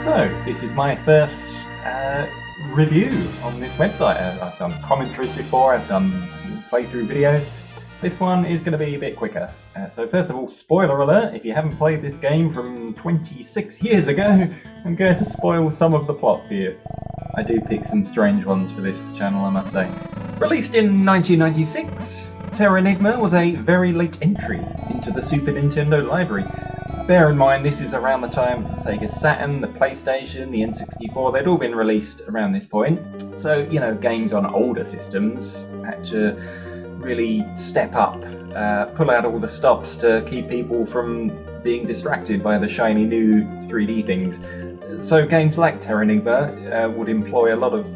So, this is my first review on this website. I've done commentaries before, I've done playthrough videos. This one is going to be a bit quicker. So first of all, spoiler alert, if you haven't played this game from 26 years ago, I'm going to spoil some of the plot for you. I do pick some strange ones for this channel, I must say. Released in 1996, Terranigma was a very late entry into the Super Nintendo library. Bear in mind, this is around the time of the Sega Saturn, the PlayStation, the N64, they'd all been released around this point. So, you know, games on older systems had to really step up, pull out all the stops to keep people from being distracted by the shiny new 3D things. So games like Terranigma would employ a lot of,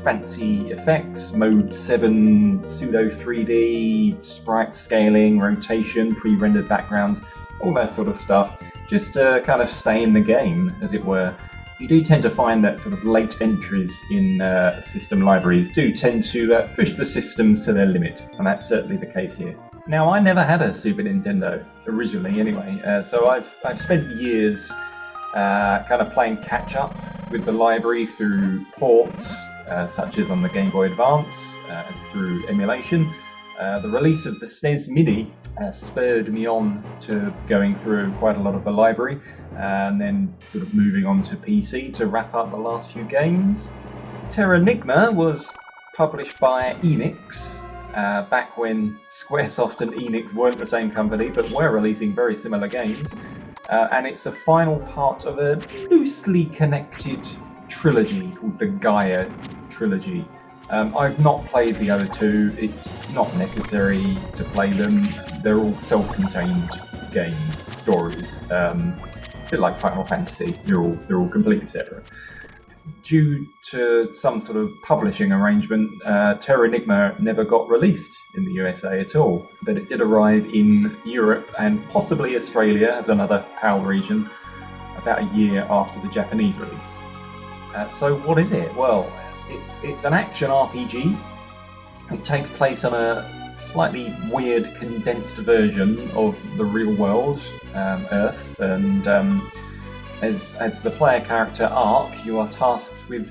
fancy effects, Mode 7, pseudo 3D, sprite scaling, rotation, pre-rendered backgrounds, all that sort of stuff, just to kind of stay in the game, as it were. You do tend to find that sort of late entries in system libraries do tend to push the systems to their limit, and that's certainly the case here. Now, I never had a Super Nintendo, originally anyway, so I've spent years kind of playing catch-up with the library through ports, such as on the Game Boy Advance, and through emulation. The release of the SNES Mini spurred me on to going through quite a lot of the library and then sort of moving on to PC to wrap up the last few games. Terranigma was published by Enix back when Squaresoft and Enix weren't the same company but were releasing very similar games, and it's the final part of a loosely connected trilogy called the Gaia trilogy. I've not played the other two. It's not necessary to play them. They're all self-contained games, stories. A bit like Final Fantasy. They're all completely separate. Due to some sort of publishing arrangement, Terranigma never got released in the USA at all, but it did arrive in Europe and possibly Australia as another PAL region about a year after the Japanese release. So what is it? Well, it's an action RPG. It takes place on a slightly weird condensed version of the real world, Earth, and as the player character Ark, you are tasked with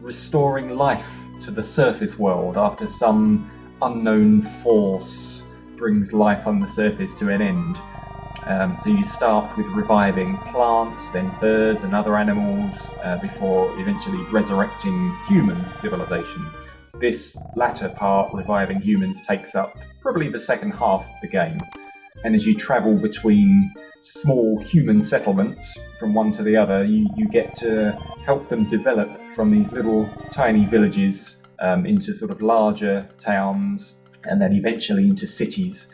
restoring life to the surface world after some unknown force brings life on the surface to an end. So you start with reviving plants, then birds and other animals, before eventually resurrecting human civilizations. This latter part, reviving humans, takes up probably the second half of the game. And as you travel between small human settlements from one to the other, you get to help them develop from these little tiny villages into sort of larger towns and then eventually into cities.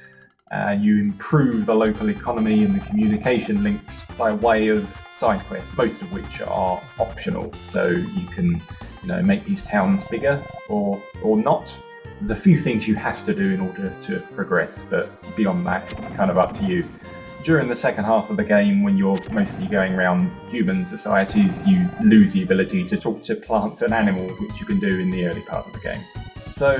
You improve the local economy and the communication links by way of side quests, most of which are optional. So you can, make these towns bigger or not. There's a few things you have to do in order to progress, but beyond that, it's kind of up to you. During the second half of the game, when you're mostly going around human societies, you lose the ability to talk to plants and animals, which you can do in the early part of the game. So,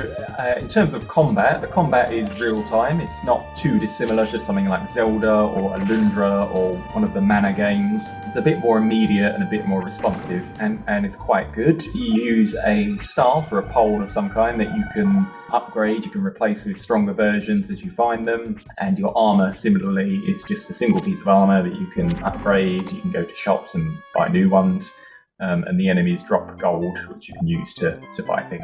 in terms of combat, the combat is real-time. It's not too dissimilar to something like Zelda or Alundra or one of the Mana games. It's a bit more immediate and a bit more responsive, and it's quite good. You use a staff or a pole of some kind that you can upgrade, you can replace with stronger versions as you find them, and your armour, similarly, is just a single piece of armour that you can upgrade. You can go to shops and buy new ones. And the enemies drop gold, which you can use to buy things.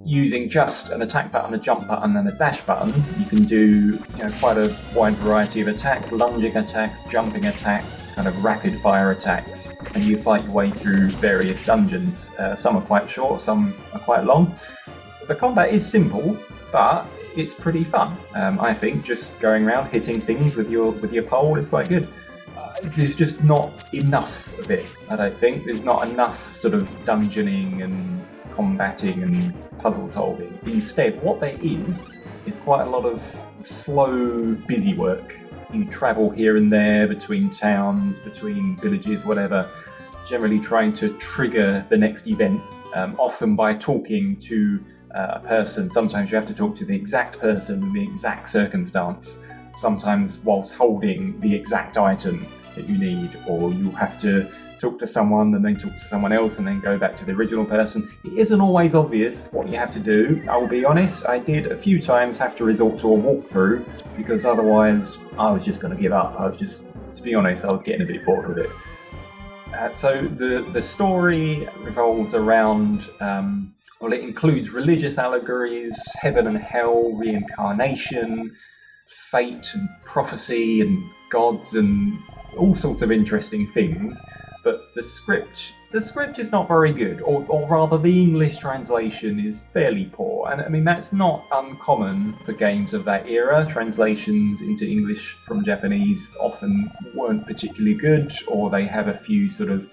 Using just an attack button, a jump button, and a dash button, you can do quite a wide variety of attacks, lunging attacks, jumping attacks, kind of rapid fire attacks, and you fight your way through various dungeons. Some are quite short, some are quite long. The combat is simple, but it's pretty fun. I think just going around hitting things with your pole is quite good. There's just not enough of it, I don't think. There's not enough sort of dungeoning and combating and puzzle solving. Instead, what there is quite a lot of slow, busy work. You travel here and there between towns, between villages, whatever, generally trying to trigger the next event, often by talking to a person. Sometimes you have to talk to the exact person in the exact circumstance, sometimes whilst holding the exact item that you need, or you have to talk to someone and then talk to someone else and then go back to the original person. It isn't always obvious what you have to do. I will be honest, I did a few times have to resort to a walkthrough because otherwise I was just going to give up. To be honest, I was getting a bit bored with it. So the story revolves around, it includes religious allegories, heaven and hell, reincarnation, fate and prophecy and gods and all sorts of interesting things. But the script is not very good, or rather the English translation is fairly poor. And I mean, that's not uncommon for games of that era. Translations into English from Japanese often weren't particularly good, or they have a few sort of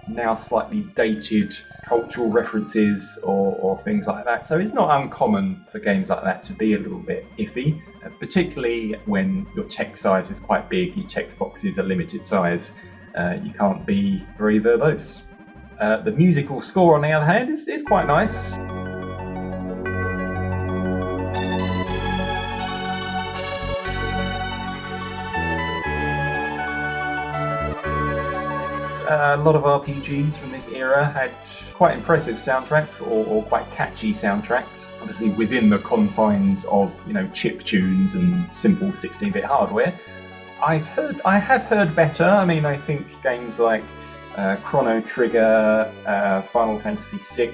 now slightly dated cultural references or things like that. So it's not uncommon for games like that to be a little bit iffy, particularly when your text size is quite big, your text boxes are limited size. You can't be very verbose. The musical score, on the other hand, is quite nice. A lot of RPGs from this era had quite impressive soundtracks or quite catchy soundtracks, obviously within the confines of chip tunes and simple 16-bit hardware. I have heard better. I mean, I think games like Chrono Trigger, Final Fantasy VI,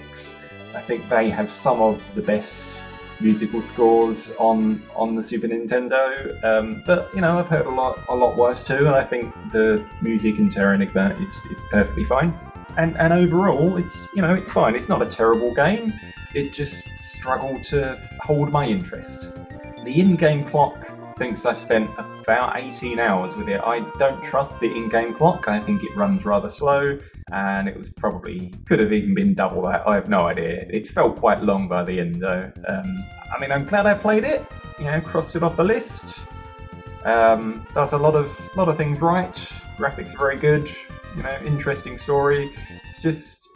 I think they have some of the best musical scores on the Super Nintendo. But I've heard a lot worse too, and I think the music in Terra Enigma is perfectly fine. And overall, it's fine. It's not a terrible game. It just struggled to hold my interest. The in-game clock thinks I spent about 18 hours with it. I don't trust the in-game clock. I think it runs rather slow, and it was could have even been double that. I have no idea. It felt quite long by the end, though. I'm glad I played it. Crossed it off the list. Does a lot of things right. Graphics are very good. Interesting story. It's just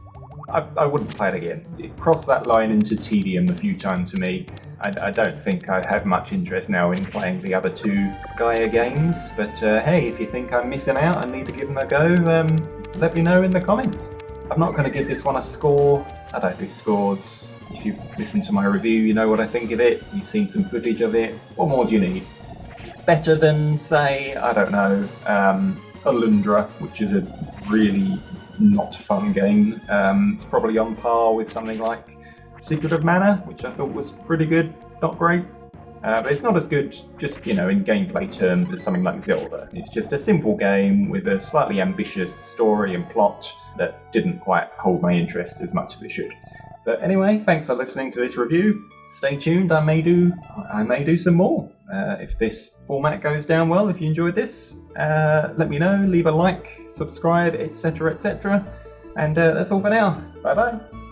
I wouldn't play it again. It crossed that line into tedium a few times for me. I don't think I have much interest now in playing the other two Gaia games, but hey, if you think I'm missing out and need to give them a go, let me know in the comments. I'm not going to give this one a score. I don't do scores. If you've listened to my review, you know what I think of it. You've seen some footage of it. What more do you need? It's better than, say, I don't know, Alundra, which is a really not fun game. It's probably on par with something like Secret of Mana, which I thought was pretty good, not great. But it's not as good just, in gameplay terms as something like Zelda. It's just a simple game with a slightly ambitious story and plot that didn't quite hold my interest as much as it should. But anyway, thanks for listening to this review. Stay tuned, I may do some more. If this format goes down well, if you enjoyed this, let me know, leave a like, subscribe, etc. And that's all for now. Bye bye.